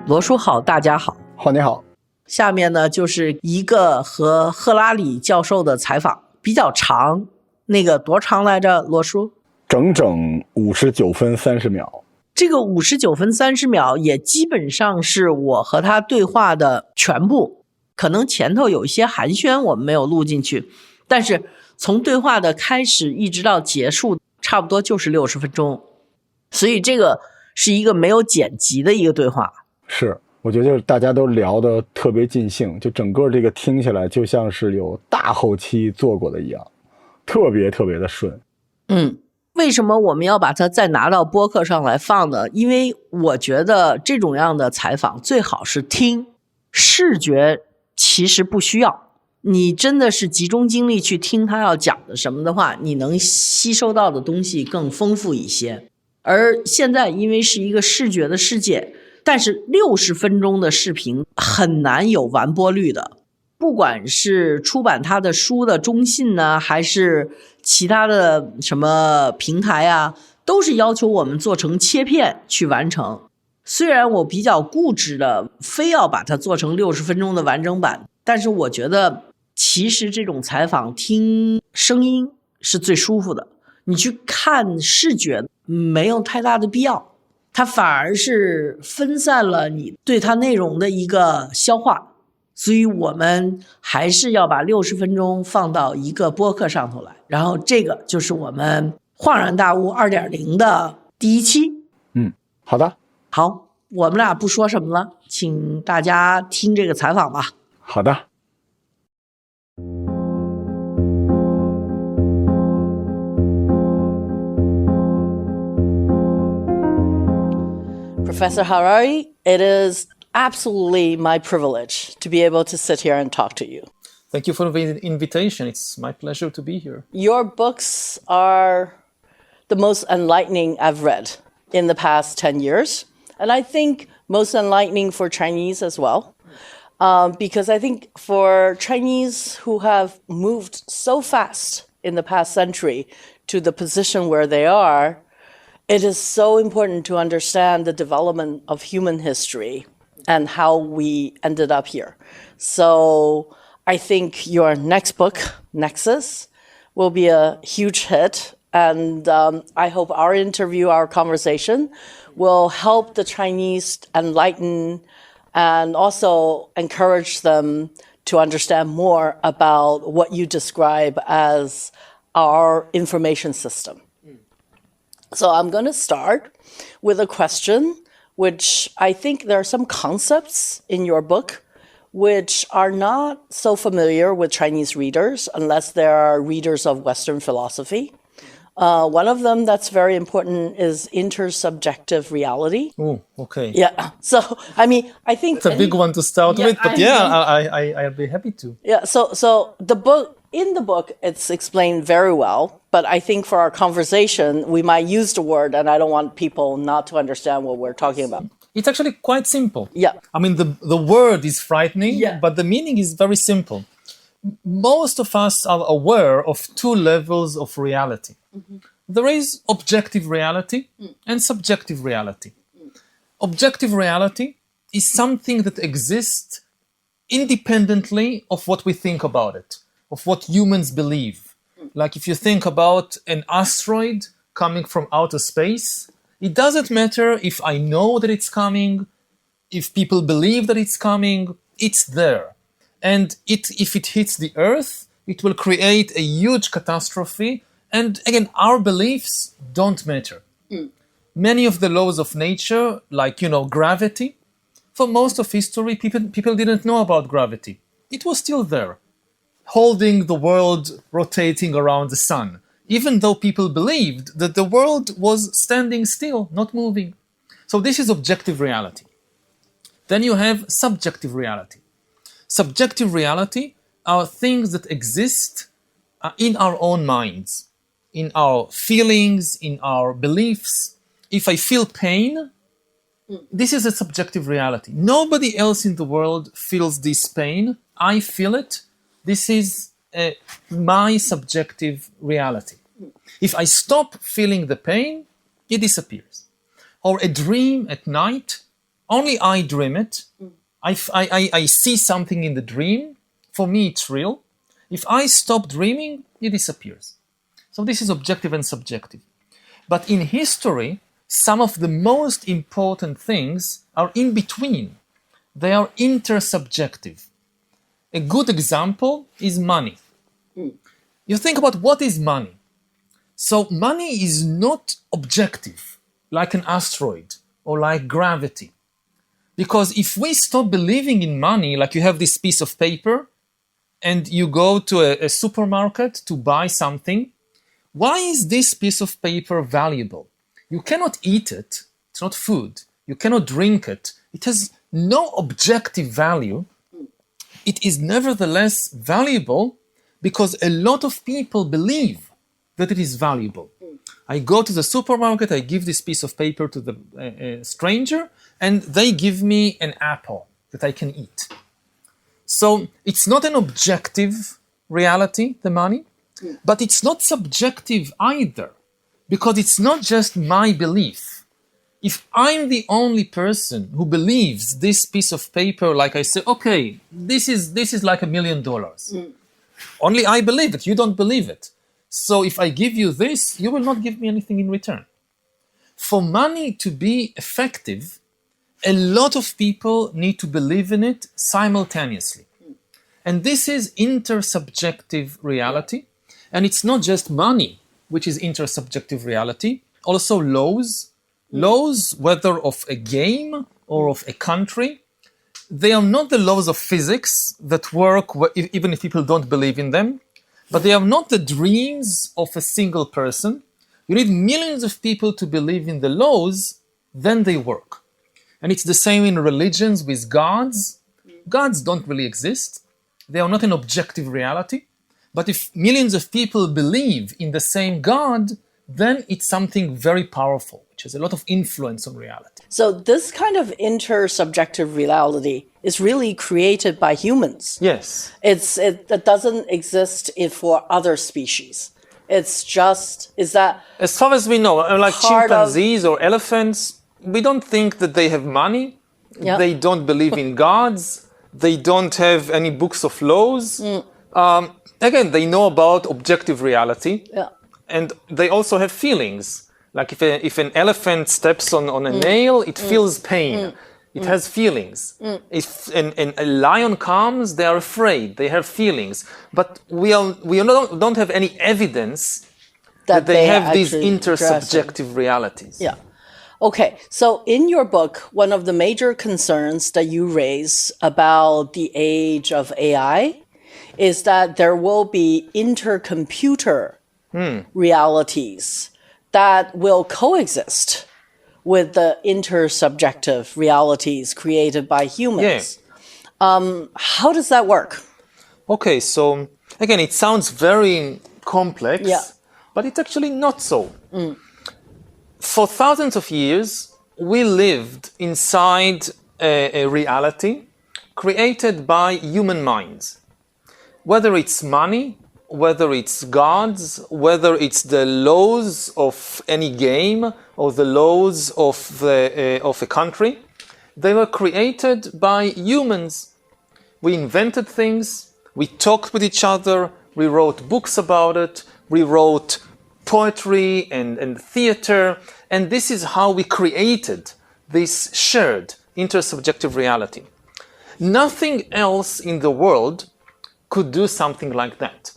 罗叔好，大家好。好，你好。下面呢就是一个和赫拉里教授的采访，比较长，那个多长来着，罗叔？整整59分30秒。这个59分30秒也基本上是我和他对话的全部，可能前头有一些寒暄我们没有录进去，但是从对话的开始一直到结束差不多就是60分钟，所以这个是一个没有剪辑的一个对话。是，我觉得就是大家都聊得特别尽兴，就整个这个听起来就像是有大后期做过的一样，特别的顺。为什么我们要把它再拿到播客上来放呢？因为我觉得这种样的采访最好是听，视觉其实不需要，你真的是集中精力去听他要讲的什么的话，你能吸收到的东西更丰富一些。而现在因为是一个视觉的世界，但是60分钟的视频很难有完播率的，不管是出版他的书的中信呢，还是其他的什么平台啊，都是要求我们做成切片去完成。虽然我比较固执的非要把它做成60分钟的完整版，但是我觉得其实这种采访听声音是最舒服的，你去看视觉没有太大的必要，它反而是分散了你对它内容的一个消化。所以我们还是要把60分钟放到一个播客上头来，然后这个就是我们恍然大悟 2.0 的第1期。好的。好，我们俩不说什么了，请大家听这个采访吧。好的。Professor Harari, it is absolutely my privilege to be able to sit here and talk to you. Thank you for the invitation. It's my pleasure to be here. Your books are the most enlightening I've read in the past 10 years. And I think most enlightening for Chinese as well. Because I think for Chinese who have moved so fast in the past century to the position where they are, it is so important to understand the development of human history and how we ended up here. So I think your next book, Nexus, will be a huge hit. And I hope our interview, our conversation, will help the Chinese enlighten and also encourage them to understand more about what you describe as our information system. So I'm going to start with a question, which I think there are some concepts in your book which are not so familiar with Chinese readers unless they are readers of Western philosophy. One of them that's very important is intersubjective reality. Oh, okay. Yeah. So, I mean, I think... It's a big one to start with, but I'll be happy to. Yeah, so in the book, it's explained very well, but I think for our conversation, we might use the word, and I don't want people not to understand what we're talking about. It's actually quite simple. Yeah. I mean, the word is frightening, Yeah. but the meaning is very simple. Most of us are aware of two levels of reality. Mm-hmm. There is objective reality and subjective reality. Objective reality is something that exists independently of what we think about it, of what humans believe. Like if you think about an asteroid coming from outer space, it doesn't matter if I know that it's coming, if people believe that it's coming, it's there. And if it hits the Earth, it will create a huge catastrophe. And again, our beliefs don't matter. Many of the laws of nature, like, gravity, for most of history, people didn't know about gravity. It was still there, holding the world rotating around the sun, even though people believed that the world was standing still, not moving. So this is objective reality. Then you have subjective reality. Subjective reality are things that exist in our own minds, in our feelings, in our beliefs. If I feel pain, this is a subjective reality. Nobody else in the world feels this pain. I feel it. This is my subjective reality. If I stop feeling the pain, it disappears. Or a dream at night Only I dream it. I see something in the dream. For me, it's real. If I stop dreaming, it disappears. So this is objective and subjective. But in history, some of the most important things are in between. They are intersubjective. A good example is money. You think about what is money. So money is not objective, like an asteroid or like gravity. Because if we stop believing in money, like you have this piece of paper and you go to a supermarket to buy something, why is this piece of paper valuable? You cannot eat it. It's not food. You cannot drink it. It has no objective value. It is nevertheless valuable because a lot of people believe that it is valuable. I go to the supermarket, I give this piece of paper to the stranger, and they give me an apple that I can eat. So it's not an objective reality, the money, but it's not subjective either, because it's not just my belief. If I'm the only person who believes this piece of paper, like I say, okay, this is like $1 million. Only I believe it, you don't believe it. So if I give you this, you will not give me anything in return. For money to be effective, a lot of people need to believe in it simultaneously. And this is intersubjective reality. And it's not just money, which is intersubjective reality, also laws, whether of a game or of a country, they are not the laws of physics that work even if people don't believe in them, but they are not the dreams of a single person. You need millions of people to believe in the laws, then they work. And it's the same in religions with gods. Gods don't really exist. They are not an objective reality. But if millions of people believe in the same God, then it's something very powerful, which has a lot of influence on reality. So this kind of intersubjective reality is really created by humans. Yes. It doesn't exist for other species. It's just, is that... As far as we know, like chimpanzees or elephants, we don't think that they have money. Yeah. They don't believe in gods. They don't have any books of laws. Again, they know about objective reality. Yeah. And they also have feelings. Like if an elephant steps on a nail, it feels pain. It has feelings. If a lion comes, they are afraid. They have feelings. But we don't have any evidence that they have these intersubjective realities. Yeah. Okay. So in your book, one of the major concerns that you raise about the age of AI is that there will be intercomputer realities that will coexist with the intersubjective realities created by humans. Yeah. How does that work? Okay, so again, it sounds very complex, but it's actually not so. For thousands of years, we lived inside a reality created by human minds. Whether it's money, whether it's gods, whether it's the laws of any game or the laws of a country, they were created by humans. We invented things, we talked with each other, we wrote books about it, we wrote poetry and theater, and this is how we created this shared intersubjective reality. Nothing else in the world could do something like that.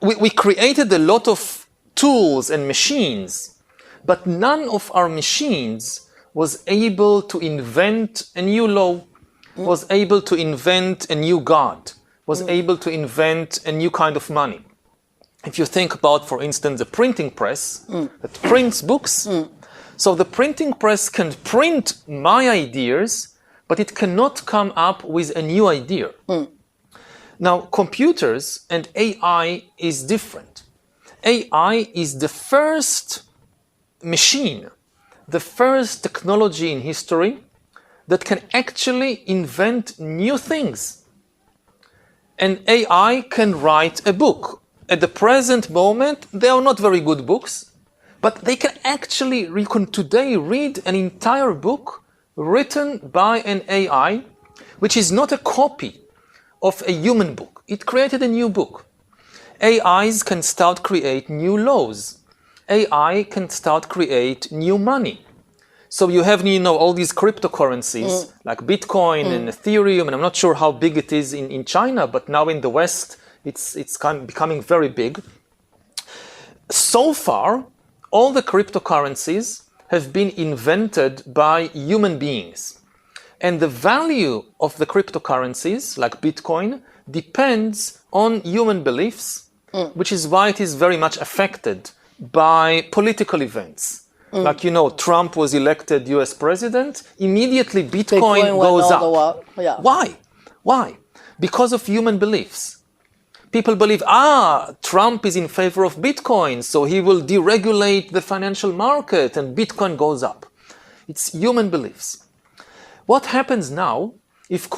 We created a lot of tools and machines, but none of our machines was able to invent a new law, was able to invent a new God, was able to invent a new kind of money. If you think about, for instance, the printing press that prints books, so the printing press can print my ideas, but it cannot come up with a new idea. Now, computers and AI is different. AI is the first machine, the first technology in history that can actually invent new things. And AI can write a book. At the present moment, they are not very good books, But they can actually, you can today read an entire book written by an AI, which is not a copy of a human book. It created a new book. AIs can start create new laws. AI can start create new money. So you have, all these cryptocurrencies like Bitcoin and Ethereum, and I'm not sure how big it is in China, but now in the West, it's kind of becoming very big. So far, all the cryptocurrencies have been invented by human beings. And the value of the cryptocurrencies, like Bitcoin, depends on human beliefs, which is why it is very much affected by political events. Like, Trump was elected US president, immediately Bitcoin goes up. Yeah. Why? Because of human beliefs. People believe, Trump is in favor of Bitcoin, so he will deregulate the financial market and Bitcoin goes up. It's human beliefs. What happens now if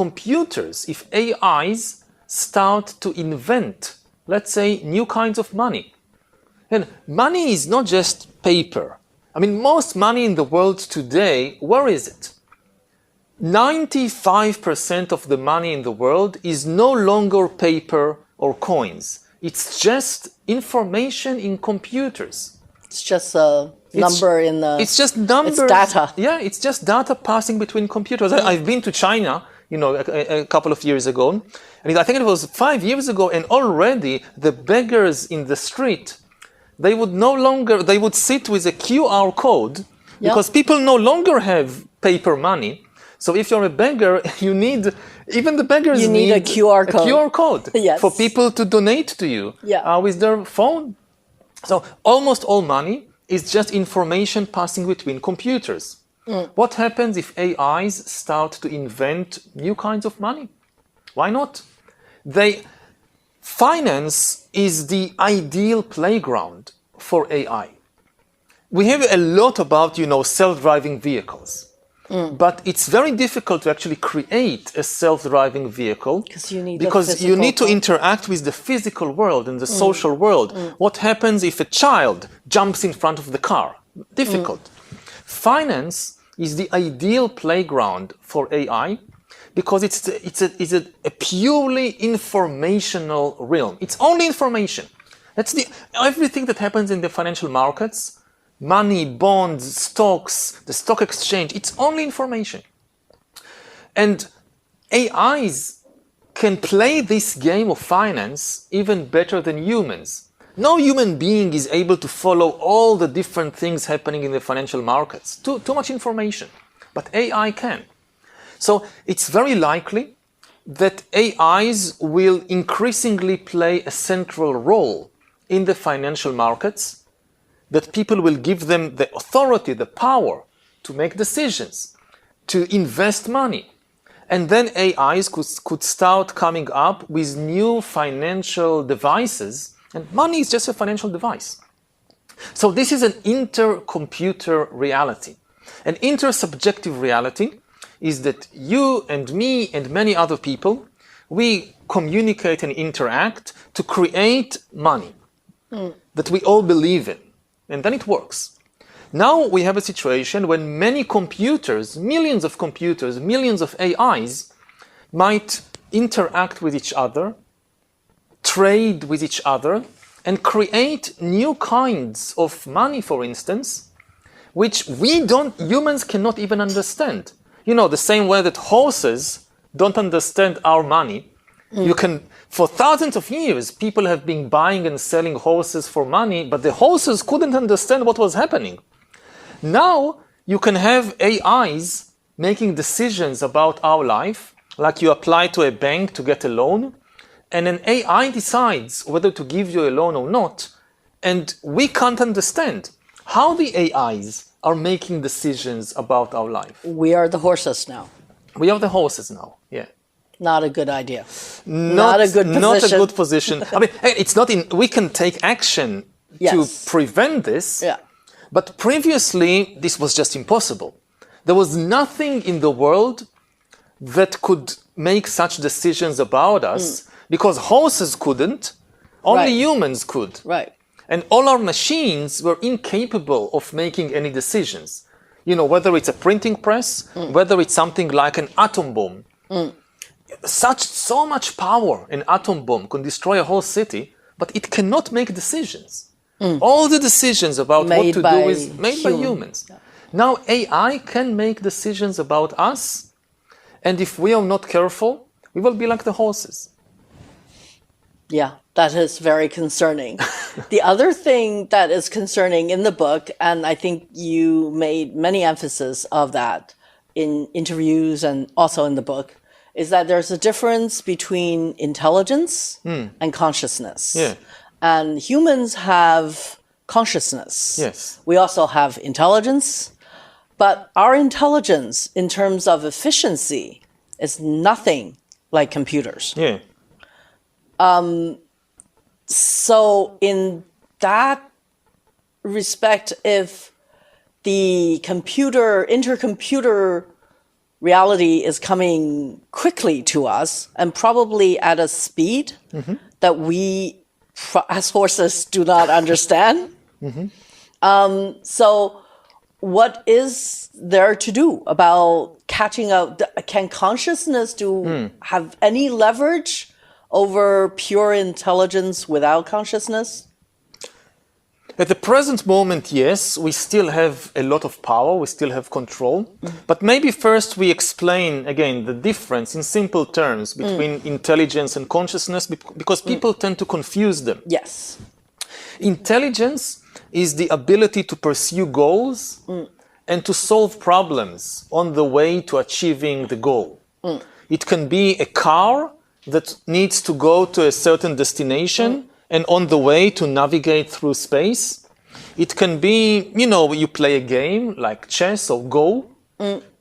AIs start to invent, let's say, new kinds of money? And money is not just paper. I mean, most money in the world today, where is it? 95% of the money in the world is no longer paper or coins. It's just information in computers. It's just a number in the... It's just numbers. It's data. Yeah, it's just data passing between computers. I've been to China, a couple of years ago. And I think it was 5 years ago, and already the beggars in the street, they would sit with a QR code because people no longer have paper money. So if you're a beggar, even the beggars need a QR code. A QR code Yes. for people to donate to you with their phone. So almost all money is just information passing between computers. What happens if AIs start to invent new kinds of money? Why not? Finance is the ideal playground for AI. We have a lot about, self-driving vehicles. But it's very difficult to actually create a self-driving vehicle because you need to interact with the physical world and the social world. What happens if a child jumps in front of the car? Difficult. Finance is the ideal playground for AI because it's a purely informational realm. It's only information. That's everything that happens in the financial markets. Money, bonds, stocks, the stock exchange, it's only information. And AIs can play this game of finance even better than humans. No human being is able to follow all the different things happening in the financial markets. Too much information. But AI can. So it's very likely that AIs will increasingly play a central role in the financial markets, that people will give them the authority, the power to make decisions, to invest money. And then AIs could start coming up with new financial devices, and money is just a financial device. So this is an intercomputer reality. An intersubjective reality is that you and me and many other people, we communicate and interact to create money that we all believe in. And then it works. Now we have a situation when many computers, millions of computers, millions of AIs might interact with each other, trade with each other, and create new kinds of money, for instance, which humans cannot even understand. The same way that horses don't understand our money. For thousands of years, people have been buying and selling horses for money, but the horses couldn't understand what was happening. Now, you can have AIs making decisions about our life, like you apply to a bank to get a loan, and an AI decides whether to give you a loan or not, and we can't understand how the AIs are making decisions about our life. We are the horses now. We are the horses now, yeah. Not a good idea. Not a good position. Not a good position. I mean, it's not we can take action to prevent this. Yeah. But previously, this was just impossible. There was nothing in the world that could make such decisions about us because horses couldn't, only humans could. Right. And all our machines were incapable of making any decisions. You know, whether it's a printing press, whether it's something like an atom bomb. So much power an atom bomb can destroy a whole city, but it cannot make decisions. All the decisions about what to do is made by humans. Yeah. Now AI can make decisions about us, and if we are not careful, we will be like the horses. Yeah, that is very concerning. The other thing that is concerning in the book, and I think you made many emphasis of that in interviews and also in the book, is that there's a difference between intelligence and consciousness. Yeah. And humans have consciousness. Yes. We also have intelligence, but our intelligence in terms of efficiency is nothing like computers. Yeah. So in that respect, if the intercomputer reality is coming quickly to us and probably at a speed that we as horses do not understand. So what is there to do about catching up? Can consciousness have any leverage over pure intelligence without consciousness? At the present moment, yes, we still have a lot of power, we still have control. But maybe first we explain again the difference in simple terms between intelligence and consciousness, because people tend to confuse them. Yes. Intelligence is the ability to pursue goals and to solve problems on the way to achieving the goal. It can be a car that needs to go to a certain destination and on the way to navigate through space. It can be, you play a game like chess or Go,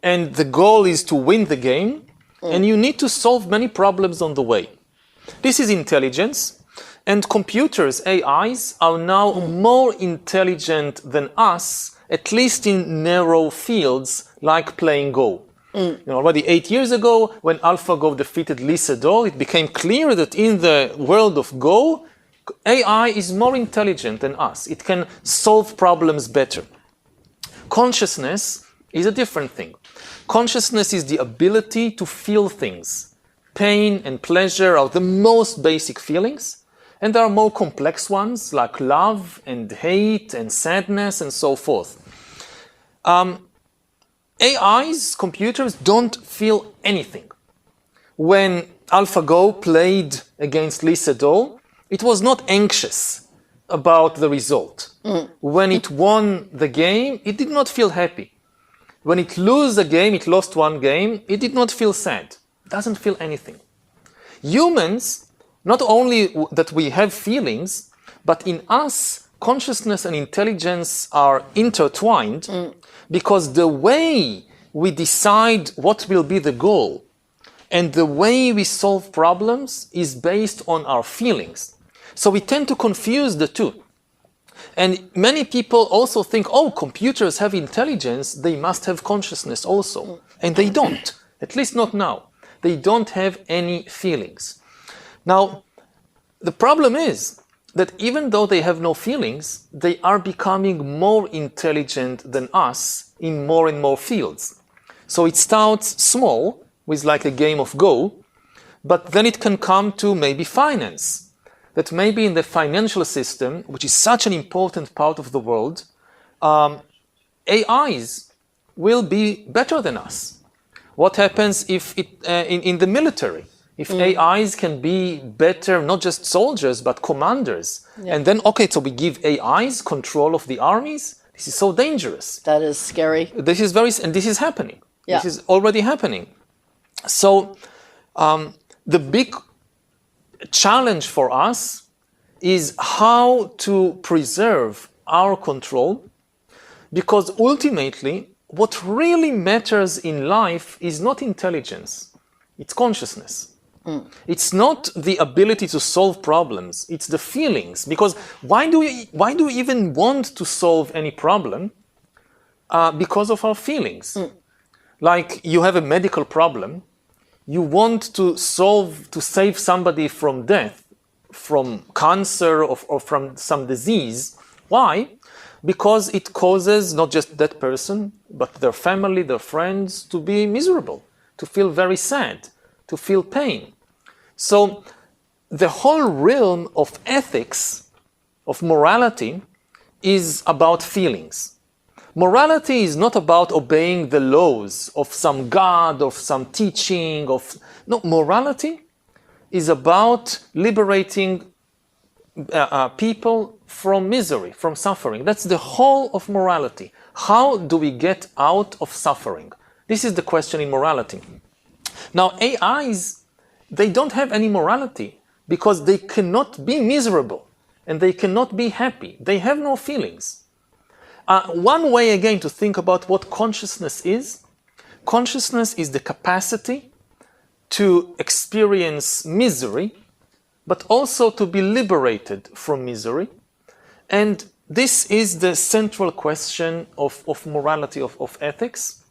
and the goal is to win the game, and you need to solve many problems on the way. This is intelligence, and computers, AIs, are now more intelligent than us, at least in narrow fields like playing Go. Already 8 years ago, when AlphaGo defeated Lee Sedol, it became clear that in the world of Go, AI is more intelligent than us. It can solve problems better. Consciousness is a different thing. Consciousness is the ability to feel things. Pain and pleasure are the most basic feelings, and there are more complex ones like love and hate and sadness and so forth. AIs, computers, don't feel anything. When AlphaGo played against Lee Sedol, it was not anxious about the result. When it won the game, it did not feel happy. When it lost a game, it lost one game, it did not feel sad. It doesn't feel anything. Humans, not only that we have feelings, but in us, consciousness and intelligence are intertwined because the way we decide what will be the goal and the way we solve problems is based on our feelings. So we tend to confuse the two. And many people also think, computers have intelligence, they must have consciousness also. And they don't, at least not now. They don't have any feelings. Now, the problem is that even though they have no feelings, they are becoming more intelligent than us in more and more fields. So it starts small, with like a game of Go, but then it can come to maybe finance. That maybe in the financial system, which is such an important part of the world, AIs will be better than us. What happens if in the military? If AIs can be better, not just soldiers, but commanders. Yeah. And then, so we give AIs control of the armies? This is so dangerous. That is scary. And this is happening. Yeah. This is already happening. So the big challenge for us is how to preserve our control, because ultimately what really matters in life is not intelligence, it's consciousness. It's not the ability to solve problems, it's the feelings. Because why do we even want to solve any problem? Because of our feelings. Like you have a medical problem, you want to save somebody from death. from cancer or from some disease. Why? Because it causes not just that person, but their family, their friends to be miserable, to feel very sad, to feel pain. So the whole realm of ethics, of morality, is about feelings. Morality is not about obeying the laws of some god, of some teaching, no, morality is about liberating people from misery, from suffering. That's the whole of morality. How do we get out of suffering? This is the question in morality. Now, AIs, they don't have any morality because they cannot be miserable and they cannot be happy. They have no feelings. One way, again, to think about what consciousness is the capacity to experience misery, but also to be liberated from misery. And this is the central question of morality, of ethics.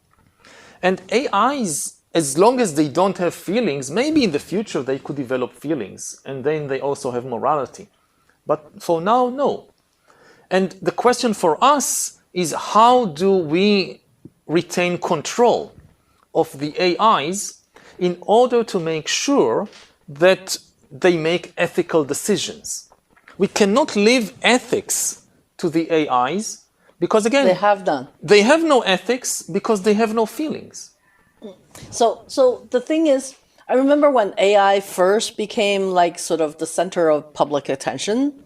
And AIs, as long as they don't have feelings, maybe in the future they could develop feelings, and then they also have morality. But for now, no. And the question for us is, how do we retain control of the AIs in order to make sure that they make ethical decisions? We cannot leave ethics to the AIs because, again, they have no ethics because they have no feelings. So the thing is, I remember when AI first became like sort of the center of public attention,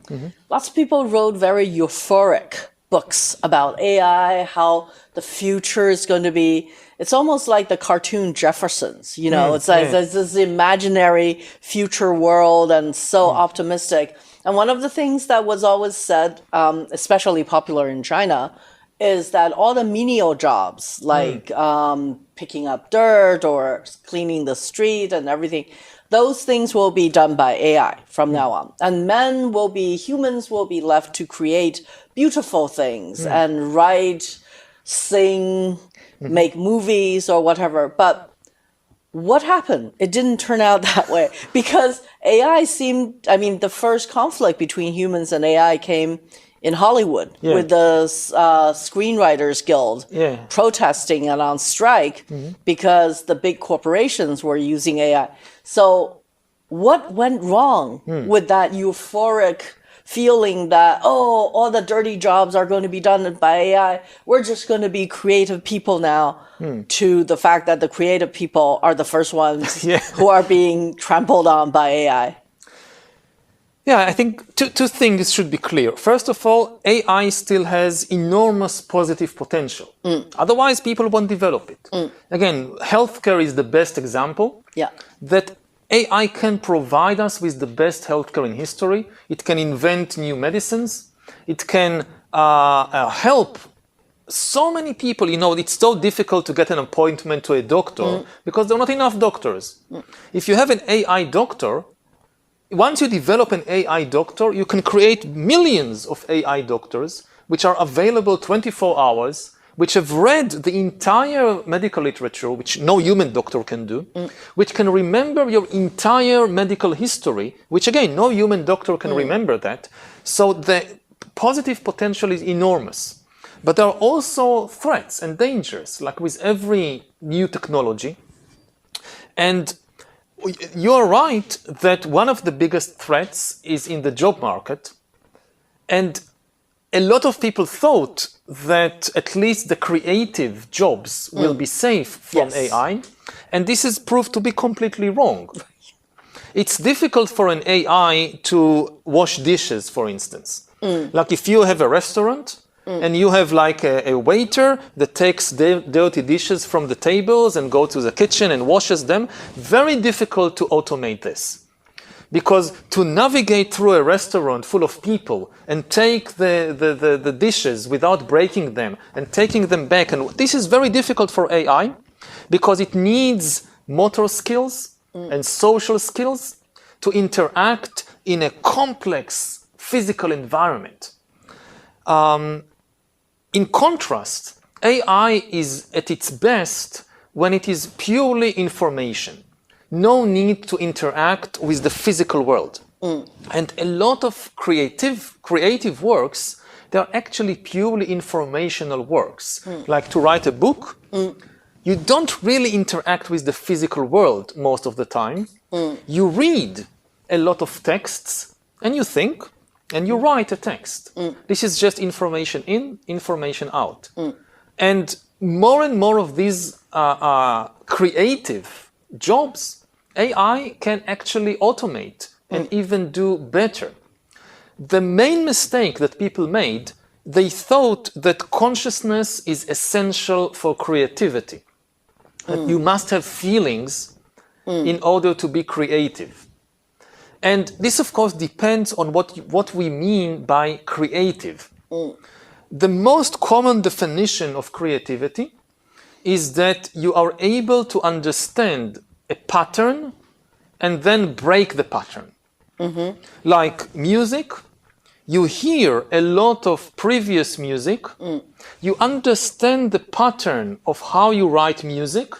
lots of people wrote very euphoric books about AI, how the future is going to be. It's almost like the cartoon Jeffersons, you know, it's like there's this imaginary future world and so optimistic. And one of the things that was always said, especially popular in China, is that all the menial jobs, like picking up dirt or cleaning the street and everything, those things will be done by AI from now on. And humans will be left to create beautiful things and write, sing, make movies or whatever. But what happened? It didn't turn out that way because AI the first conflict between humans and AI came in Hollywood with the Screenwriters Guild protesting and on strike because the big corporations were using AI. So what went wrong with that euphoric feeling that, oh, all the dirty jobs are going to be done by AI? We're just going to be creative people now, to the fact that the creative people are the first ones who are being trampled on by AI. Yeah, I think two things should be clear. First of all, AI still has enormous positive potential. Otherwise, people won't develop it. Again, healthcare is the best example. That AI can provide us with the best healthcare in history. It can invent new medicines. It can help so many people. You know, it's so difficult to get an appointment to a doctor because there are not enough doctors. If you have an AI doctor, once you develop an AI doctor, you can create millions of AI doctors which are available 24 hours, which have read the entire medical literature, which no human doctor can do, which can remember your entire medical history, which again, no human doctor can remember that. So the positive potential is enormous. But there are also threats and dangers, like with every new technology. And you're right that one of the biggest threats is in the job market. And a lot of people thought that at least the creative jobs will be safe from AI. And this is proved to be completely wrong. It's difficult for an AI to wash dishes, for instance. Like if you have a restaurant, and you have like a waiter that takes dirty dishes from the tables and go to the kitchen and washes them. Very difficult to automate this. Because to navigate through a restaurant full of people and take the dishes without breaking them and taking them back, and this is very difficult for AI because it needs motor skills and social skills to interact in a complex physical environment. In contrast, AI is at its best when it is purely information. No need to interact with the physical world. And a lot of creative works, they're actually purely informational works. Like to write a book, you don't really interact with the physical world most of the time. You read a lot of texts and you think and you write a text. This is just information in, information out. And more of these creative jobs, AI can actually automate and even do better. The main mistake that people made, they thought that consciousness is essential for creativity. That you must have feelings in order to be creative. And this, of course, depends on what we mean by creative. The most common definition of creativity is that you are able to understand a pattern and then break the pattern. Like music, you hear a lot of previous music, you understand the pattern of how you write music,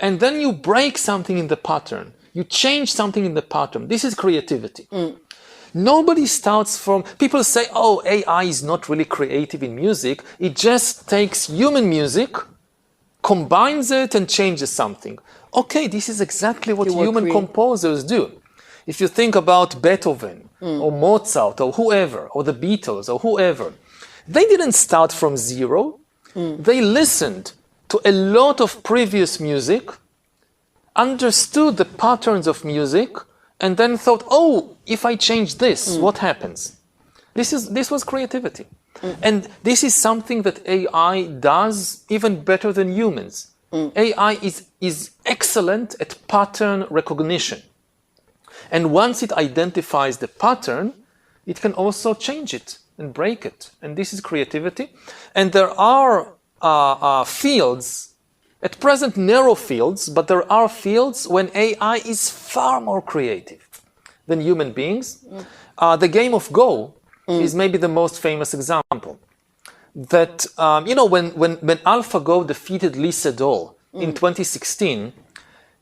and then you break something in the pattern. You change something in the pattern. This is creativity. Nobody starts from, people say, oh, AI is not really creative in music. It just takes human music, combines it and changes something. Okay, this is exactly what human composers do. If you think about Beethoven or Mozart or whoever, or the Beatles or whoever, they didn't start from zero. They listened to a lot of previous music, understood the patterns of music, and then thought, oh, if I change this, what happens? This was creativity. And this is something that AI does even better than humans. AI is excellent at pattern recognition. And once it identifies the pattern, it can also change it and break it. And this is creativity. And there are fields, at present narrow fields, but there are fields when AI is far more creative than human beings. The game of Go is maybe the most famous example. That, when AlphaGo defeated Lee Sedol in 2016,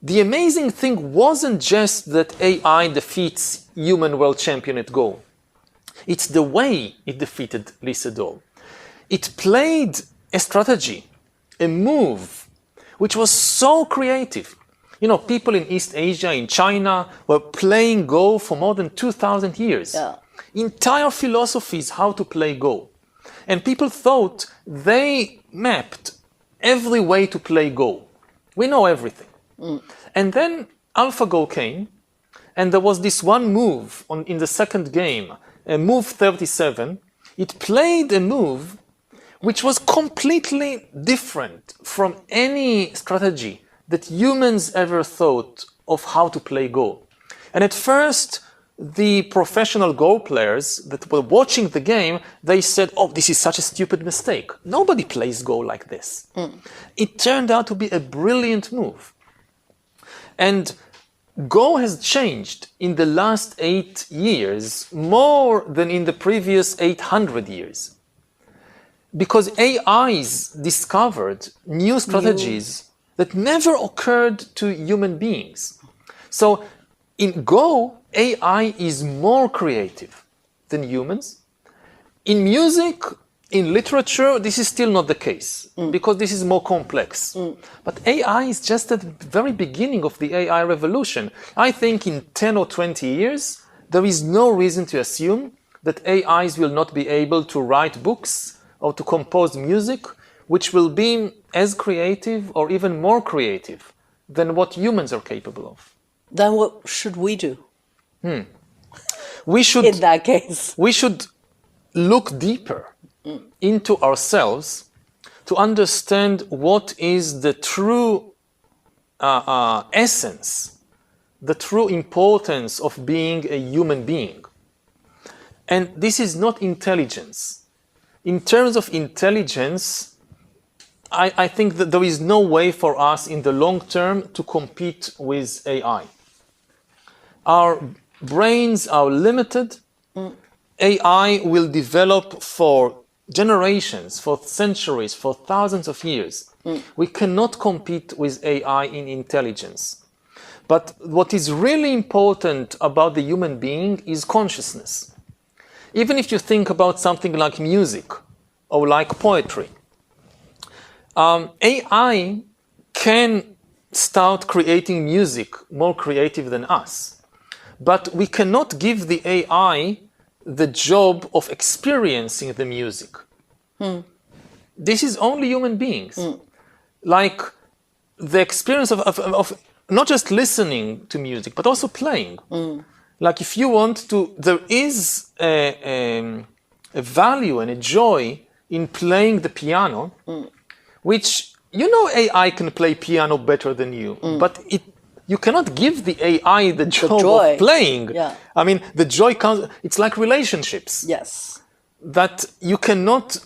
the amazing thing wasn't just that AI defeats human world champion at Go. It's the way it defeated Lee Sedol. It played a strategy, a move, which was so creative. People in East Asia, in China, were playing Go for more than 2,000 years. Yeah. Entire philosophies how to play Go. And people thought they mapped every way to play Go. We know everything. And then AlphaGo came, and there was this one move in the second game, move 37. It played a move which was completely different from any strategy that humans ever thought of how to play Go. And at first, the professional Go players that were watching the game, they said, oh, this is such a stupid mistake. Nobody plays Go like this. It turned out to be a brilliant move. And Go has changed in the last 8 years more than in the previous 800 years. Because AIs discovered new strategies that never occurred to human beings. So in Go, AI is more creative than humans. In music, in literature, this is still not the case because this is more complex. But AI is just at the very beginning of the AI revolution. I think in 10 or 20 years, there is no reason to assume that AIs will not be able to write books or to compose music, which will be as creative or even more creative than what humans are capable of. Then what should we do? We should, in that case, we should look deeper into ourselves to understand what is the true essence, the true importance of being a human being. And this is not intelligence. In terms of intelligence, I think that there is no way for us in the long term to compete with AI. Our brains are limited. AI will develop for generations, for centuries, for thousands of years. We cannot compete with AI in intelligence. But what is really important about the human being is consciousness. Even if you think about something like music or like poetry, AI can start creating music more creative than us. But we cannot give the AI the job of experiencing the music. This is only human beings. Like the experience of not just listening to music, but also playing. Like if you want to, there is a value and a joy in playing the piano, which, you know, AI can play piano better than you, but you cannot give the AI the job of playing. Yeah. I mean, the joy comes, it's like relationships. Yes. That you cannot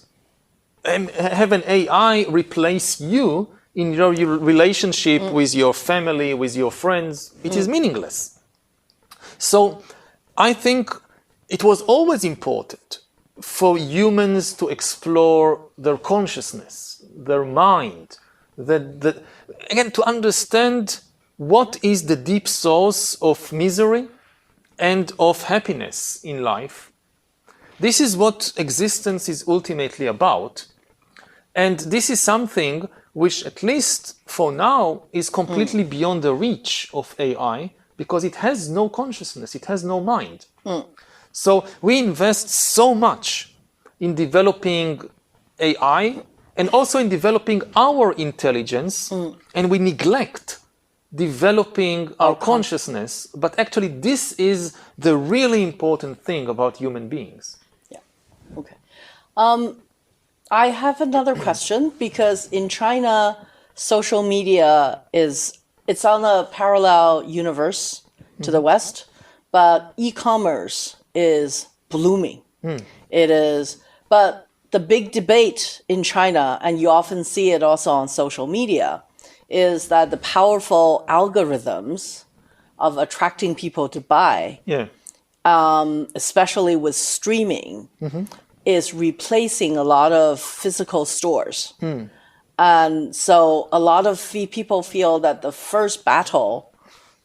have an AI replace you in your relationship with your family, with your friends. It is meaningless. So I think it was always important for humans to explore their consciousness, their mind, again, to understand what is the deep source of misery and of happiness in life. This is what existence is ultimately about. And this is something which, at least for now, is completely beyond the reach of AI, because it has no consciousness, it has no mind. So we invest so much in developing AI and also in developing our intelligence, and we neglect developing our consciousness. But actually, this is the really important thing about human beings. Yeah. Okay. I have another question, because in China, social media it's on a parallel universe to the West, but e-commerce is blooming. It is, but the big debate in China, and you often see it also on social media, is that the powerful algorithms of attracting people to buy, especially with streaming, is replacing a lot of physical stores. And so a lot of people feel that the first battle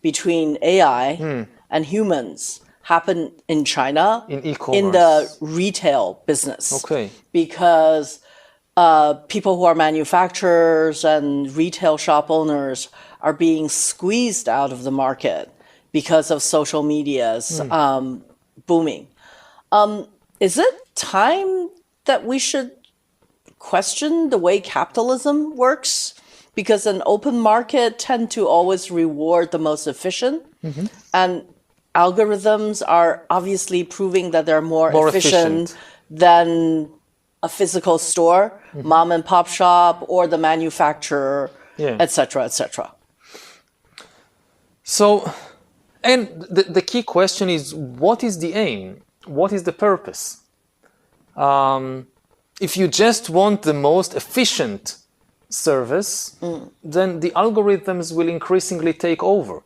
between AI and humans happened in China, in e-commerce, in the retail business. Okay. Because people who are manufacturers and retail shop owners are being squeezed out of the market because of social media's booming. Is it time that we should question the way capitalism works? Because an open market tend to always reward the most efficient, and algorithms are obviously proving that they're more efficient than a physical store, mom and pop shop, or the manufacturer, etc., etc. So, and the key question is, what is the aim? What is the purpose? If you just want the most efficient service, then the algorithms will increasingly take over.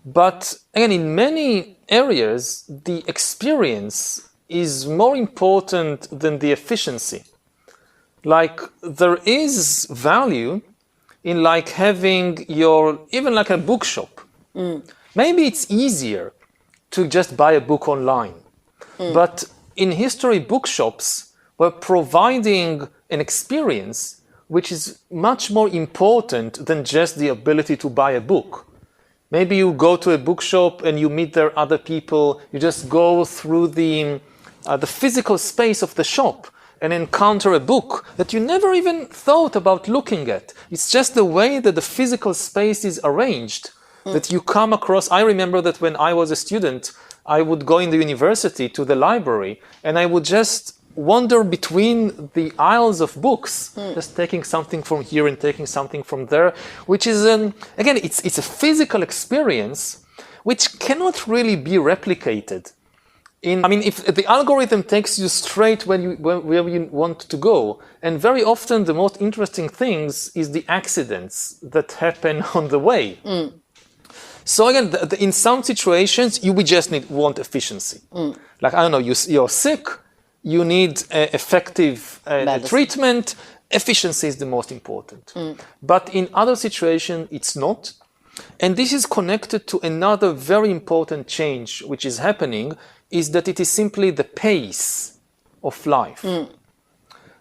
But again, in many areas, the experience is more important than the efficiency. Like, there is value in like having even like a bookshop. Maybe it's easier to just buy a book online. But in history, bookshops were providing an experience which is much more important than just the ability to buy a book. Maybe you go to a bookshop and you meet there other people. You just go through the physical space of the shop and encounter a book that you never even thought about looking at. It's just the way that the physical space is arranged that you come across. I remember that when I was a student, I would go in the university to the library and I would just wander between the aisles of books, just taking something from here and taking something from there, which is, again, it's a physical experience which cannot really be replicated. If the algorithm takes you straight where you want to go, and very often the most interesting things is the accidents that happen on the way. So again, in some situations, you would just want efficiency. Like, I don't know, you're sick, you need effective treatment, efficiency is the most important. But in other situations, it's not. And this is connected to another very important change which is happening, is that it is simply the pace of life.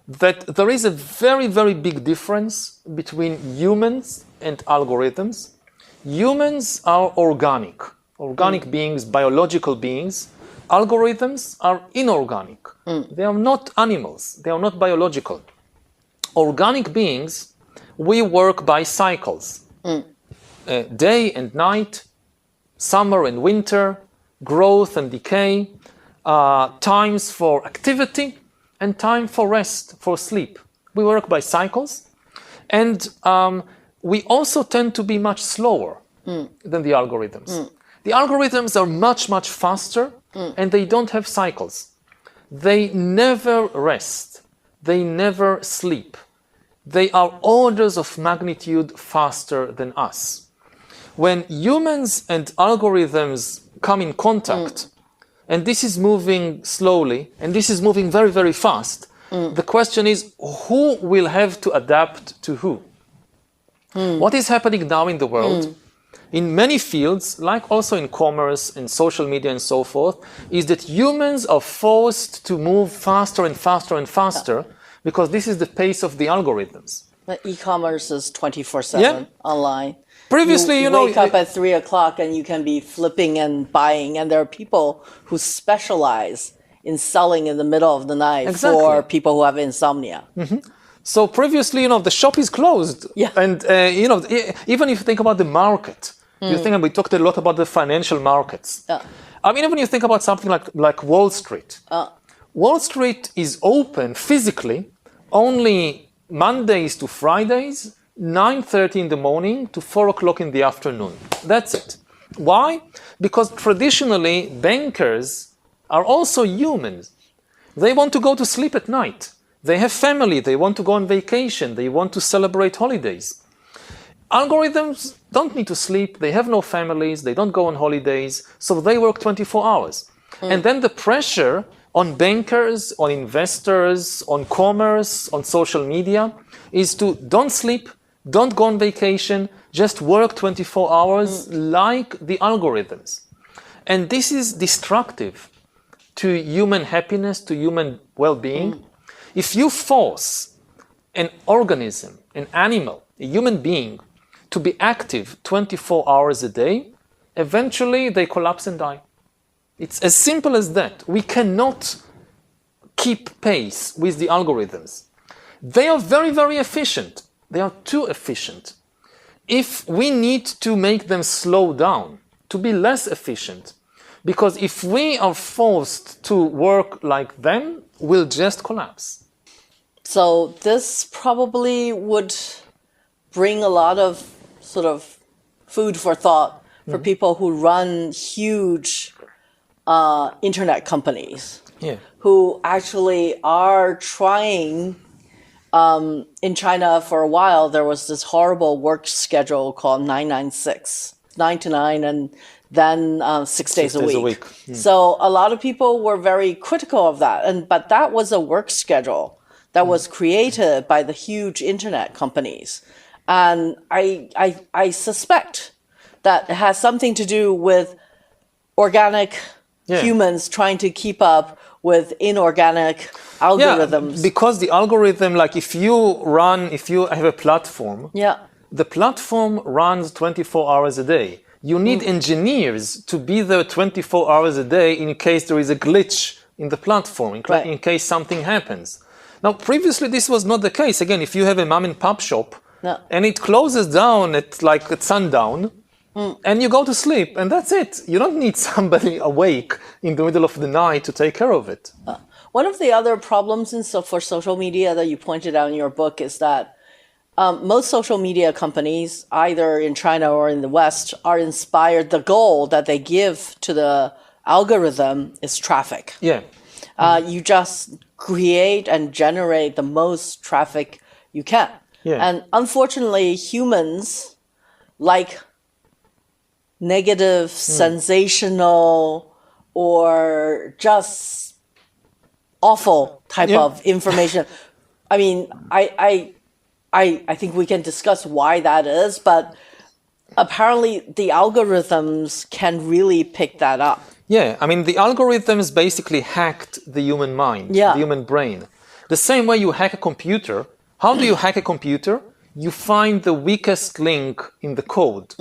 That there is a very, very big difference between humans and algorithms. Humans are organic beings, biological beings. Algorithms are inorganic. They are not animals. They are not biological. Organic beings, we work by cycles. Day and night, summer and winter, growth and decay, times for activity and time for rest, for sleep. We work by cycles. And we also tend to be much slower than the algorithms. The algorithms are much, much faster, and they don't have cycles. They never rest. They never sleep. They are orders of magnitude faster than us. When humans and algorithms come in contact, and this is moving slowly, and this is moving very, very fast, the question is, who will have to adapt to who? What is happening now in the world, in many fields, like also in commerce and social media and so forth, is that humans are forced to move faster and faster and faster, because this is the pace of the algorithms. The e-commerce is 24/7 online. Previously, you wake up at 3 o'clock and you can be flipping and buying, and there are people who specialize in selling in the middle of the night for people who have insomnia. So previously, the shop is closed. And, even if you think about the market, we talked a lot about the financial markets. I mean, even you think about something like Wall Street. Wall Street is open physically only Mondays to Fridays, 9:30 in the morning to 4 o'clock in the afternoon. That's it. Why? Because traditionally, bankers are also humans. They want to go to sleep at night. They have family. They want to go on vacation. They want to celebrate holidays. Algorithms don't need to sleep. They have no families. They don't go on holidays. So they work 24 hours. And then the pressure on bankers, on investors, on commerce, on social media is to don't sleep, don't go on vacation, just work 24 hours like the algorithms. And this is destructive to human happiness, to human well-being. If you force an organism, an animal, a human being, to be active 24 hours a day, eventually they collapse and die. It's as simple as that. We cannot keep pace with the algorithms. They are very, very efficient. They are too efficient. If we need to make them slow down, to be less efficient, because if we are forced to work like them, we'll just collapse. So this probably would bring a lot of sort of food for thought for people who run huge internet companies, who actually are trying. In China, for a while, there was this horrible work schedule called 996, 9 to 9, and then 6 days a week. So a lot of people were very critical of that, but that was a work schedule that was created by the huge internet companies. And I suspect that it has something to do with organic humans trying to keep up with inorganic algorithms. Yeah, because the algorithm, like if you have a platform, the platform runs 24 hours a day. You need engineers to be there 24 hours a day in case there is a glitch in the platform, in case something happens. Now, previously, this was not the case. Again, if you have a mom and pop shop and it closes down at sundown, and you go to sleep, and that's it. You don't need somebody awake in the middle of the night to take care of it. One of the other problems for social media that you pointed out in your book is that most social media companies, either in China or in the West, are inspired. The goal that they give to the algorithm is traffic. You just create and generate the most traffic you can. And unfortunately, humans like negative, sensational, or just awful type of information. I mean, I think we can discuss why that is, but apparently the algorithms can really pick that up. Yeah, I mean, the algorithms basically hacked the human mind, the human brain. The same way you hack a computer. How do you hack a computer? You find the weakest link in the code.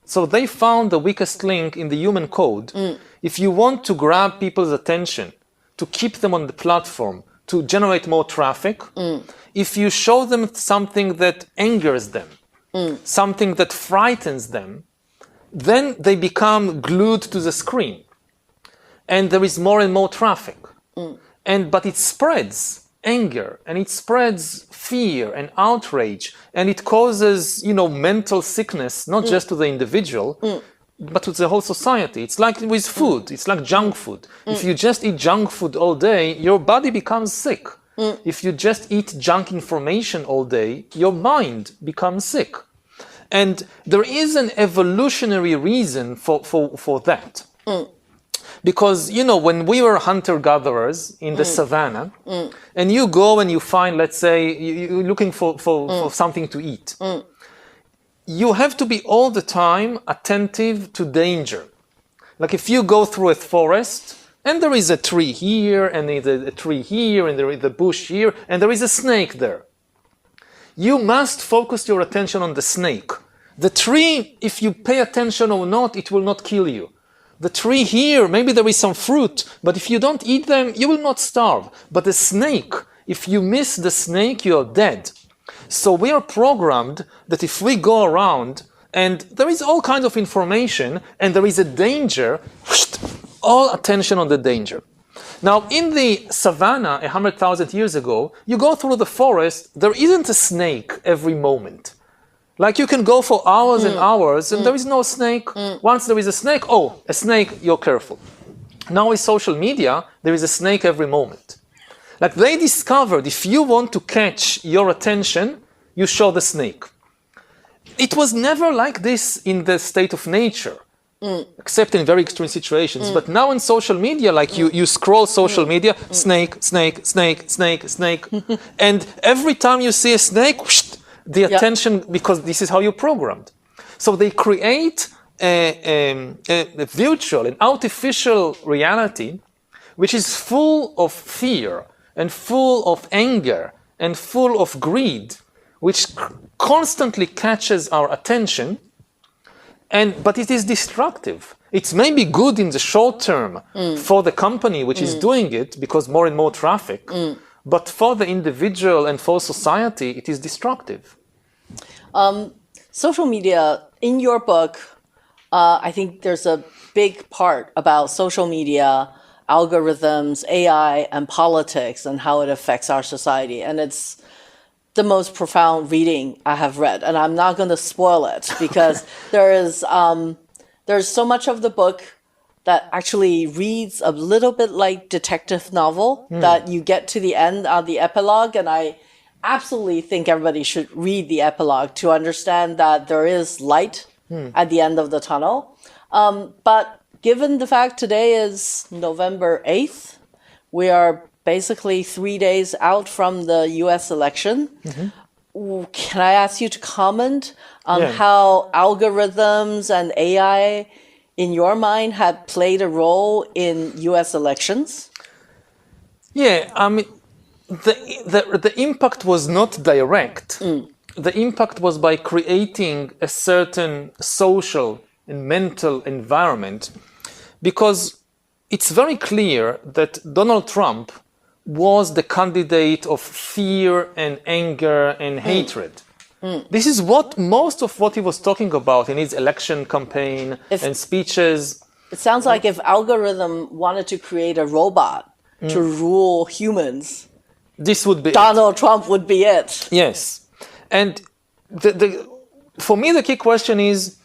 So they found the weakest link in the human code. If you want to grab people's attention, to keep them on the platform, to generate more traffic, if you show them something that angers them, something that frightens them, then they become glued to the screen. And there is more and more traffic. But it spreads anger, and it spreads fear and outrage, and it causes, mental sickness, not just to the individual, but to the whole society. It's like with food. It's like junk food. If you just eat junk food all day, your body becomes sick. If you just eat junk information all day, your mind becomes sick. And there is an evolutionary reason for that. Because, when we were hunter-gatherers in the savannah, and you go and you find, let's say, you're looking for something to eat, you have to be all the time attentive to danger. Like if you go through a forest, and there is a tree here, and there's a tree here, and there is a bush here, and there is a snake there. You must focus your attention on the snake. The tree, if you pay attention or not, it will not kill you. The tree here, maybe there is some fruit, but if you don't eat them, you will not starve. But the snake, if you miss the snake, you are dead. So we are programmed that if we go around and there is all kinds of information and there is a danger, all attention on the danger. Now, in the savannah 100,000 years ago, you go through the forest, there isn't a snake every moment. Like you can go for hours and hours and there is no snake. Once there is a snake, a snake, you're careful. Now with social media, there is a snake every moment. Like they discovered if you want to catch your attention, you show the snake. It was never like this in the state of nature, except in very extreme situations. But now in social media, like you scroll social media, snake, snake, snake, snake, snake. And every time you see a snake, the attention, because this is how you're programmed. So they create a virtual, an artificial reality, which is full of fear and full of anger and full of greed, which constantly catches our attention. But it is destructive. It's maybe good in the short term for the company which is doing it, because more and more traffic. But for the individual and for society, it is destructive. Social media, in your book, I think there's a big part about social media, algorithms, AI, and politics, and how it affects our society. And it's the most profound reading I have read. And I'm not going to spoil it because there's so much of the book that actually reads a little bit like detective novel that you get to the end on the epilogue. And I absolutely think everybody should read the epilogue to understand that there is light at the end of the tunnel. But given the fact today is November 8th, we are basically 3 days out from the US election. Can I ask you to comment on how algorithms and AI, in your mind, have played a role in US elections? Yeah, I mean, the impact was not direct. The impact was by creating a certain social and mental environment, because it's very clear that Donald Trump was the candidate of fear and anger and hatred. This is most of what he was talking about in his election campaign and speeches. It sounds like if algorithm wanted to create a robot to rule humans, this would be Donald Trump would be it. Yes. And for me, the key question is,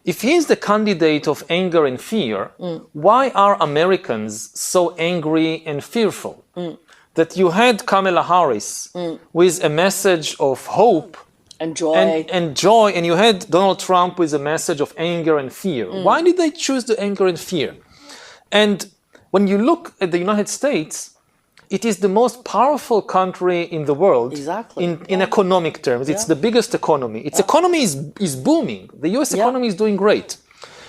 if he is the candidate of anger and fear, why are Americans so angry and fearful? That you had Kamala Harris with a message of hope and joy. And joy, and you had Donald Trump with a message of anger and fear. Why did they choose the anger and fear? And when you look at the United States, It is the most powerful country in the world. Exactly. In economic terms. It's the biggest economy. Its economy is booming. The US economy is doing great.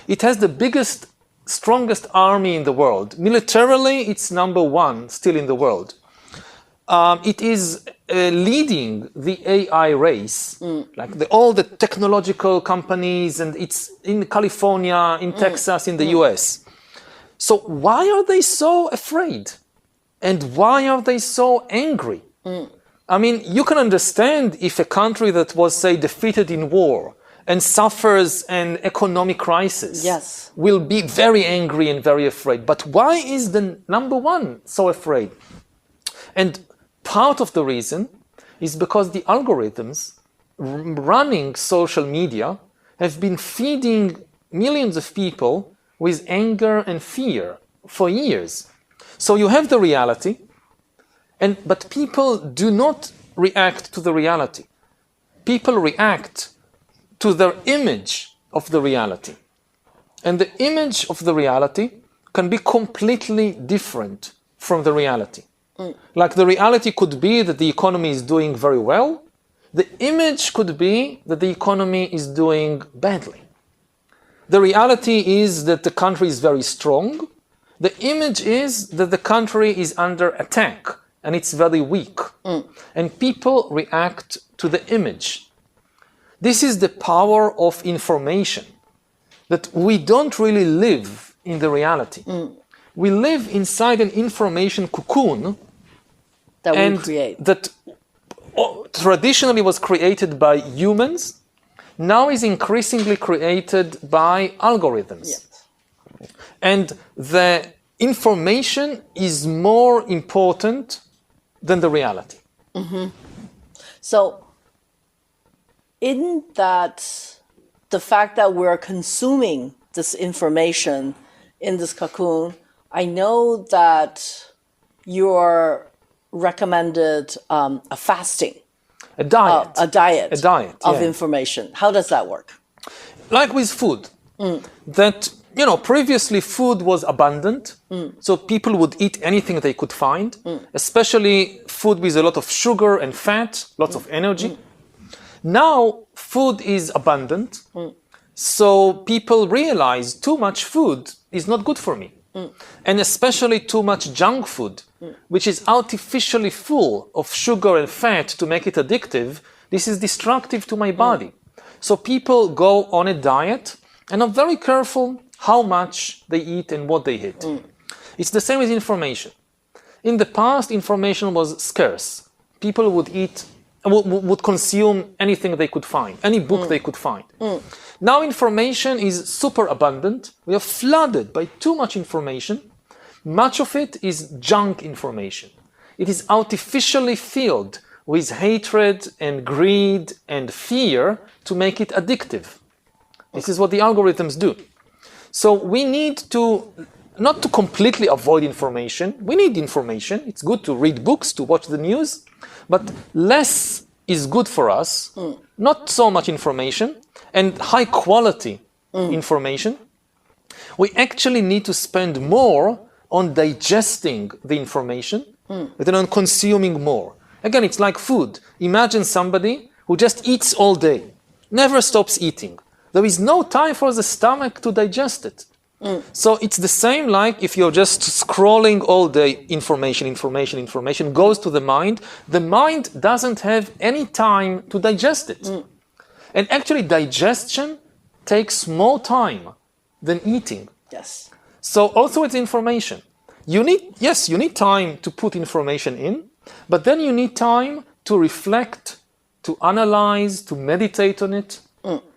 It has the biggest, strongest army in the world. Militarily, it's number one still in the world. It is leading the AI race, like all the technological companies, and it's in California, in Texas, in the US. So why are they so afraid? And why are they so angry? I mean, you can understand if a country that was, say, defeated in war and suffers an economic crisis will be very angry and very afraid. But why is the number one so afraid? And part of the reason is because the algorithms running social media have been feeding millions of people with anger and fear for years. So you have the reality, but people do not react to the reality. People react to their image of the reality. And the image of the reality can be completely different from the reality. Like the reality could be that the economy is doing very well. The image could be that the economy is doing badly. The reality is that the country is very strong. The image is that the country is under attack and it's very weak. And people react to the image. This is the power of information, that we don't really live in the reality. We live inside an information cocoon that we create. That traditionally was created by humans, now is increasingly created by algorithms. Yes. And the information is more important than the reality. So, in that, the fact that we're consuming this information in this cocoon, I know that you're recommended a fasting. A diet. A diet of yeah. information. How does that work? Like with food, that, previously food was abundant, so people would eat anything they could find, especially food with a lot of sugar and fat, lots of energy. Now food is abundant, so people realize too much food is not good for me. And especially too much junk food, which is artificially full of sugar and fat to make it addictive, this is destructive to my body. So people go on a diet and are very careful how much they eat and what they eat. It's the same with information. In the past, information was scarce. People would consume anything they could find, any book they could find. Now information is super abundant. We are flooded by too much information. Much of it is junk information. It is artificially filled with hatred and greed and fear to make it addictive. This is what the algorithms do. So we need to, not to completely avoid information. We need information. It's good to read books, to watch the news, but less is good for us. Not so much information and high quality information. We actually need to spend more on digesting the information than on consuming more. Again, it's like food. Imagine somebody who just eats all day, never stops eating. There is no time for the stomach to digest it. So it's the same like if you're just scrolling all day, information goes to the mind doesn't have any time to digest it. And actually digestion takes more time than eating. Yes. So also it's information. You need time to put information in, but then you need time to reflect, to analyze, to meditate on it.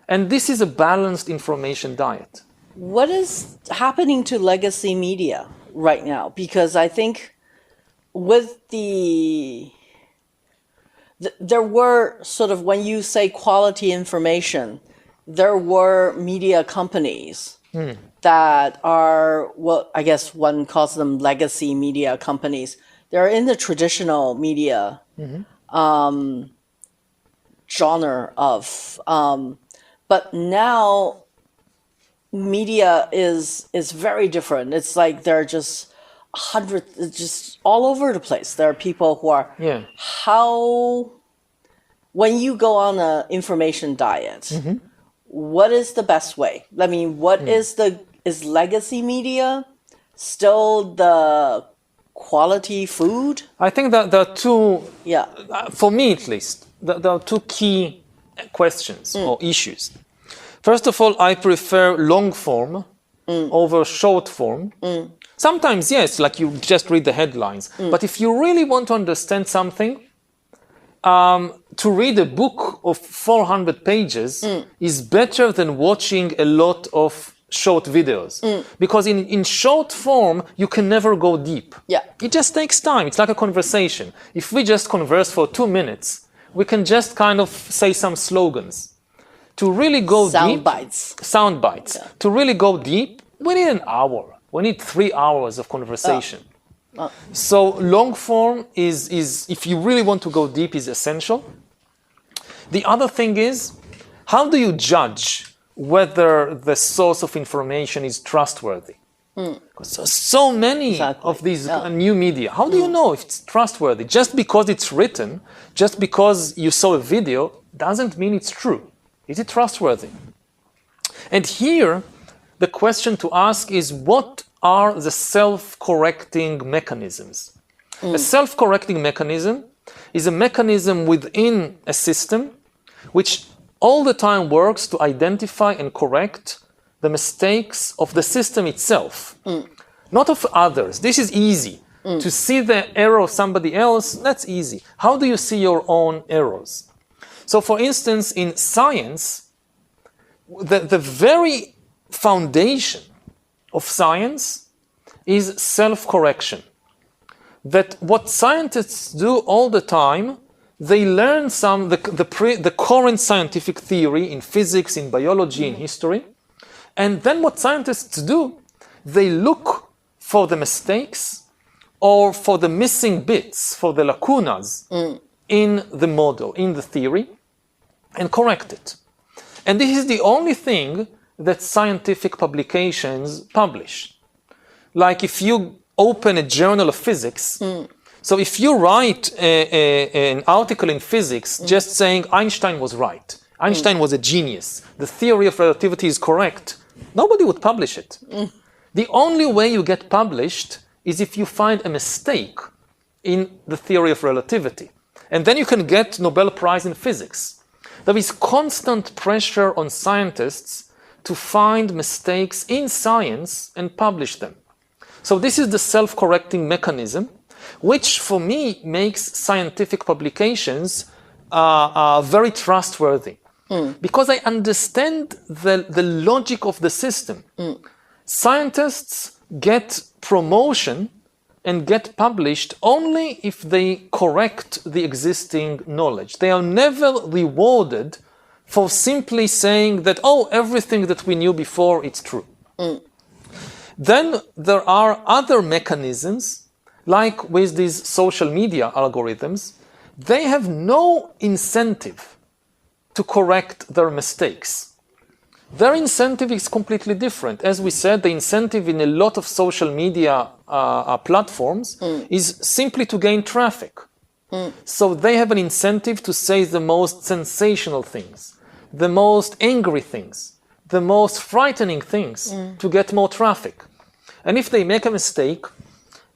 And this is a balanced information diet. What is happening to legacy media right now? Because I think with there were sort of, when you say quality information, there were media companies that are, what I guess one calls them legacy media companies. They're in the traditional media genre of, but now media is very different. It's like they're just hundreds, just all over the place. There are people who are, when you go on an information diet, what is the best way? I mean, is legacy media still the quality food? I think that there are two, Yeah. For me at least, there are two key questions or issues. First of all, I prefer long form over short form. Sometimes, yes, like you just read the headlines. But if you really want to understand something, to read a book of 400 pages is better than watching a lot of short videos. Because in short form, you can never go deep. Yeah. It just takes time. It's like a conversation. If we just converse for 2 minutes, we can just kind of say some slogans. To really go deep... Sound bites. Yeah. To really go deep, we need an hour. We need 3 hours of conversation. So long form is, if you really want to go deep, is essential. The other thing is, how do you judge whether the source of information is trustworthy? Because so many of these new media, how do you know if it's trustworthy? Just because it's written, just because you saw a video, doesn't mean it's true. Is it trustworthy? And here, the question to ask is, what are the self-correcting mechanisms? A self-correcting mechanism is a mechanism within a system which all the time works to identify and correct the mistakes of the system itself, not of others. This is easy. To see the error of somebody else, that's easy. How do you see your own errors? So for instance, in science, the very foundation of science is self-correction. That what scientists do all the time, they learn the current scientific theory in physics, in biology, in history, and then what scientists do, they look for the mistakes or for the missing bits, for the lacunas in the model, in the theory, and correct it. And this is the only thing that scientific publications publish. Like if you open a journal of physics, so if you write an article in physics just saying Einstein was right, Einstein was a genius, the theory of relativity is correct, nobody would publish it. The only way you get published is if you find a mistake in the theory of relativity. And then you can get Nobel Prize in physics. There is constant pressure on scientists to find mistakes in science and publish them. So this is the self-correcting mechanism, which for me makes scientific publications very trustworthy. Because I understand the logic of the system. Scientists get promotion and get published only if they correct the existing knowledge. They are never rewarded for simply saying that, oh, everything that we knew before, it's true. Then there are other mechanisms, like with these social media algorithms, they have no incentive to correct their mistakes. Their incentive is completely different. As we said, the incentive in a lot of social media platforms is simply to gain traffic. So they have an incentive to say the most sensational things, the most angry things, the most frightening things to get more traffic. And if they make a mistake,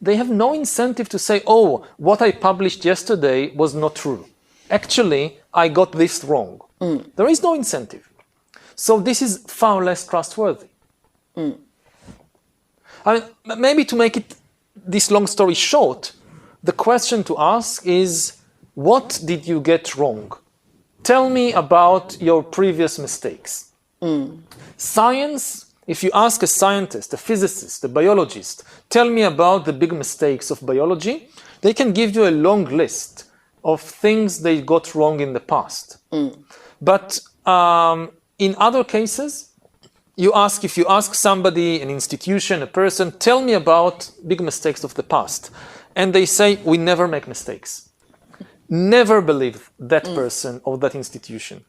they have no incentive to say, oh, what I published yesterday was not true. Actually, I got this wrong. There is no incentive. So this is far less trustworthy. I mean, maybe to make it this long story short, the question to ask is, what did you get wrong? Tell me about your previous mistakes. Science, if you ask a scientist, a physicist, a biologist, tell me about the big mistakes of biology, they can give you a long list of things they got wrong in the past. But in other cases, if you ask somebody, an institution, a person, tell me about big mistakes of the past. And they say, we never make mistakes. Never believe that person or that institution.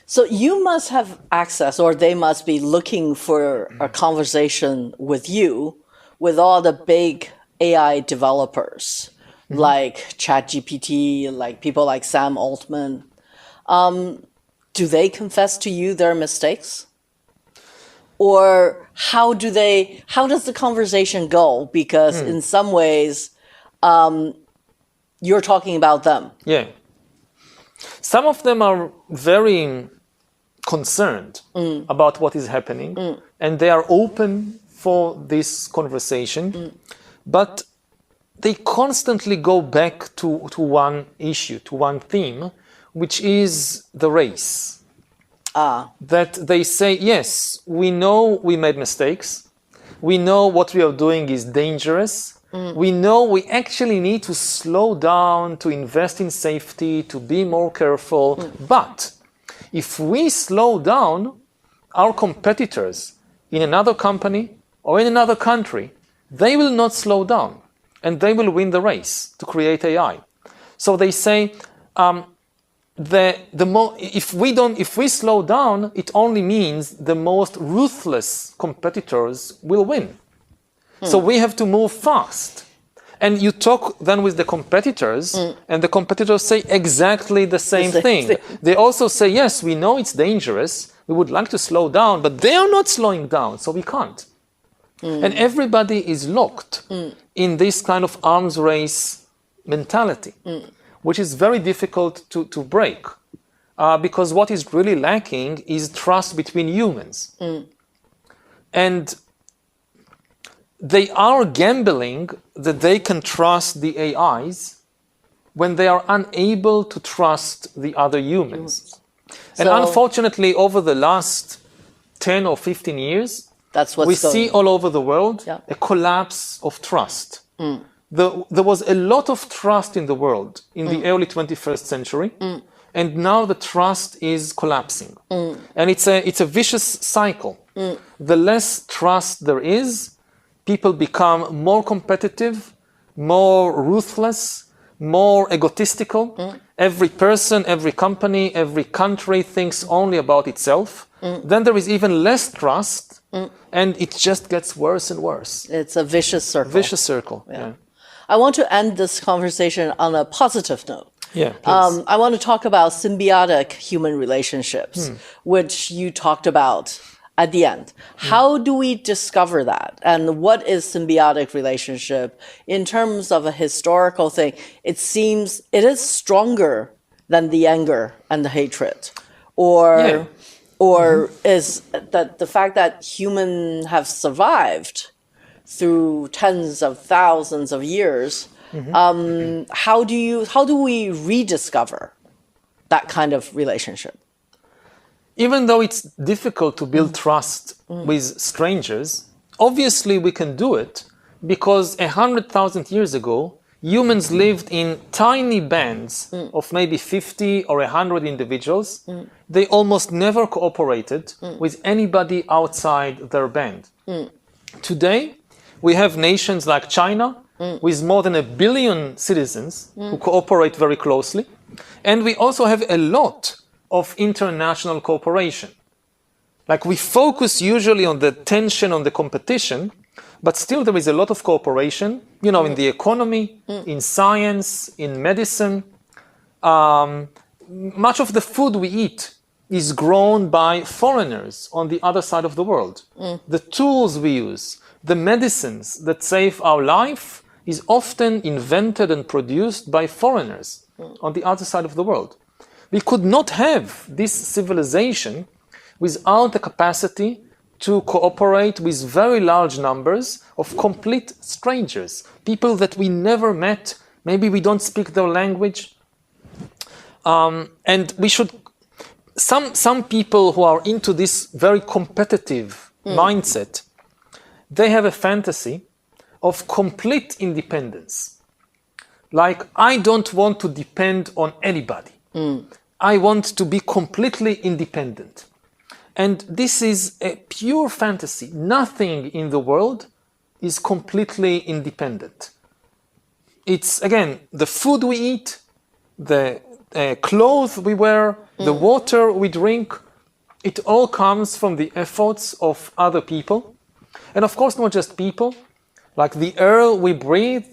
So you must have access, or they must be looking for a conversation with you, with all the big AI developers, like ChatGPT, like people like Sam Altman, do they confess to you their mistakes? Or how does the conversation go? Because in some ways, you're talking about them. Yeah. Some of them are very concerned about what is happening, and they are open for this conversation, but they constantly go back to one issue, to one theme, which is the race. That they say, yes, we know we made mistakes. We know what we are doing is dangerous. We know we actually need to slow down, to invest in safety, to be more careful. But if we slow down, our competitors in another company or in another country, they will not slow down and they will win the race to create AI. So they say, if we slow down, it only means the most ruthless competitors will win. So we have to move fast. And you talk then with the competitors, and the competitors say exactly the same thing. They also say, yes, we know it's dangerous. We would like to slow down, but they are not slowing down, so we can't. And everybody is locked in this kind of arms race mentality, which is very difficult to break. Because what is really lacking is trust between humans. And they are gambling that they can trust the AIs when they are unable to trust the other humans. And unfortunately, over the last 10 or 15 years, we see all over the world a collapse of trust. There was a lot of trust in the world in the early 21st century, and now the trust is collapsing. And it's a vicious cycle. The less trust there is, people become more competitive, more ruthless, more egotistical. Every person, every company, every country thinks only about itself. Then there is even less trust, and it just gets worse and worse. It's a vicious circle. Vicious circle, yeah. I want to end this conversation on a positive note. Yeah, please. I want to talk about symbiotic human relationships, which you talked about at the end. How do we discover that? And what is symbiotic relationship in terms of a historical thing? It seems it is stronger than the anger and the hatred. Or is that the fact that humans have survived through tens of thousands of years, how do we rediscover that kind of relationship? Even though it's difficult to build trust with strangers, obviously we can do it because 100,000 years ago, humans lived in tiny bands of maybe 50 or 100 individuals. They almost never cooperated with anybody outside their band. Today, we have nations like China with more than 1 billion citizens who cooperate very closely. And we also have a lot of international cooperation. Like we focus usually on the tension, on the competition, but still there is a lot of cooperation, in the economy, in science, in medicine. Much of the food we eat is grown by foreigners on the other side of the world. The tools we use, the medicines that save our life is often invented and produced by foreigners on the other side of the world. We could not have this civilization without the capacity to cooperate with very large numbers of complete strangers, people that we never met, maybe we don't speak their language. And we should, some people who are into this very competitive mindset, they have a fantasy of complete independence. Like, I don't want to depend on anybody. I want to be completely independent. And this is a pure fantasy. Nothing in the world is completely independent. It's, again, the food we eat, the clothes we wear, the water we drink, it all comes from the efforts of other people. And of course, not just people, like the air we breathe.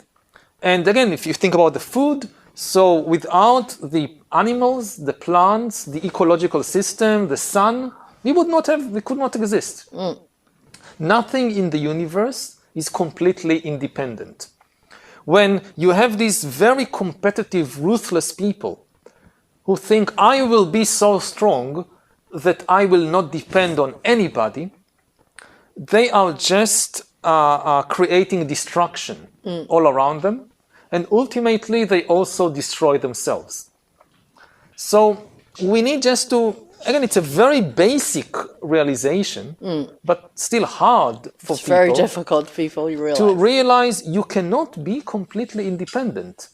And again, if you think about the food, so without the animals, the plants, the ecological system, the sun, we could not exist. Nothing in the universe is completely independent. When you have these very competitive, ruthless people who think, I will be so strong that I will not depend on anybody, they are just creating destruction all around them, and ultimately they also destroy themselves. So we need just to, again, it's a very basic realization, but still hard for It's people. very difficult, people, you realize. To realize you cannot be completely independent.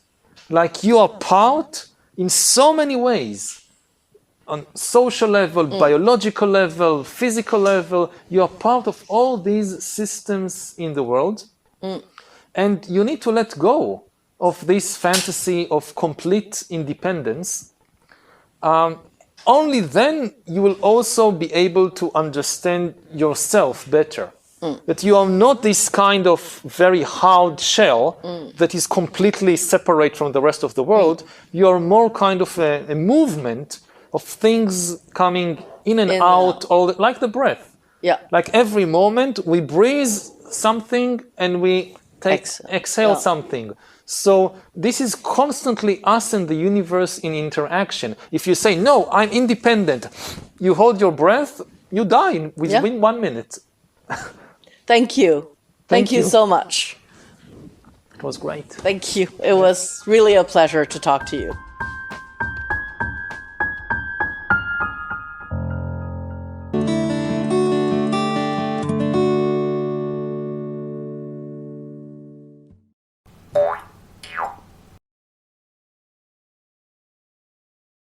Like you are part in so many ways. On social level, biological level, physical level, you are part of all these systems in the world. And you need to let go of this fantasy of complete independence. Only then you will also be able to understand yourself better. That you are not this kind of very hard shell that is completely separate from the rest of the world. You are more kind of a movement of things coming in and out, like the breath. Yeah. Like every moment we breathe something and we exhale something. So this is constantly us and the universe in interaction. If you say, no, I'm independent, you hold your breath, you die within 1 minute. Thank you. Thank you so much. It was great. Thank you. It was really a pleasure to talk to you.